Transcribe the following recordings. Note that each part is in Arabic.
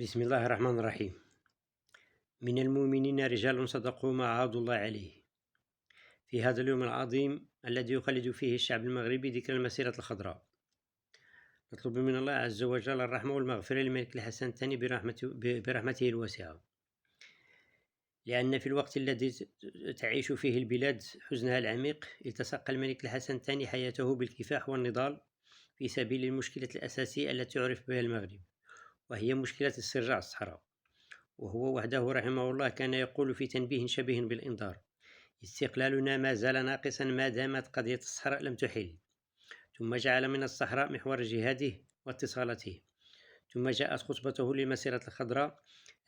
بسم الله الرحمن الرحيم. من المؤمنين رجال صدقوا ما عاهدوا الله عليه. في هذا اليوم العظيم الذي يخلد فيه الشعب المغربي ذكرى المسيرة الخضراء، نطلب من الله عز وجل الرحمة والمغفرة للملك الحسن الثاني برحمته الواسعة، لأن في الوقت الذي تعيش فيه البلاد حزنها العميق التصق الملك الحسن الثاني حياته بالكفاح والنضال في سبيل المشكلة الأساسية التي يعرف بها المغرب، وهي مشكلة الصراع الصحراء. وهو وحده رحمه الله كان يقول في تنبيه شبيه بالإنذار: استقلالنا ما زال ناقصا ما دامت قضية الصحراء لم تحل. ثم جعل من الصحراء محور جهاده واتصالاته. ثم جاءت خطبته للمسيرة الخضراء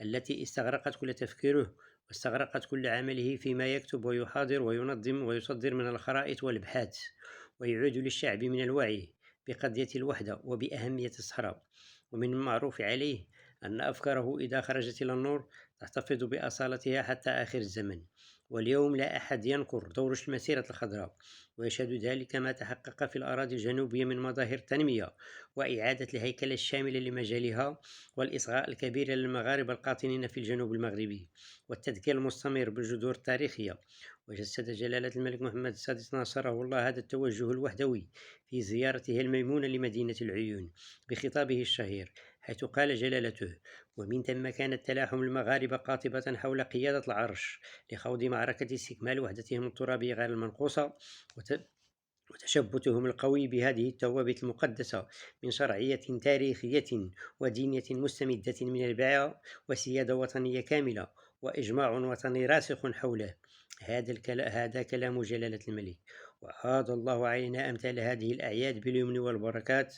التي استغرقت كل تفكيره واستغرقت كل عمله فيما يكتب ويحاضر وينظم ويصدر من الخرائط والابحاث، ويعود للشعب من الوعي بقضية الوحدة وبأهمية الصحراء. ومن المعروف عليه أن أفكاره إذا خرجت إلى النور تحتفظ بأصالتها حتى آخر الزمن. واليوم لا أحد ينكر دور المسيرة الخضراء، ويشهد ذلك ما تحقق في الأراضي الجنوبية من مظاهر تنمية وإعادة الهيكلة الشاملة لمجالها، والإصغاء الكبير للمغاربة القاطنين في الجنوب المغربي، والتذكير المستمر بالجذور التاريخية. وجسد جلالة الملك محمد السادس ناصره الله هذا التوجه الوحدوي في زيارته الميمونة لمدينة العيون بخطابه الشهير، حيث قال جلالته: ومن ثم كانت تلاحم المغاربة قاطبة حول قيادة العرش لخوض معركة استكمال وحدتهم الترابية غير المنقوصة، وتشبثهم القوي بهذه الثوابت المقدسة من شرعية تاريخية ودينية مستمدة من البيعة، وسيادة وطنية كاملة، وإجماع وطني راسخ حوله. هذا كلام جلالة الملك، وعاد الله علينا أمثال هذه الأعياد باليمن والبركات.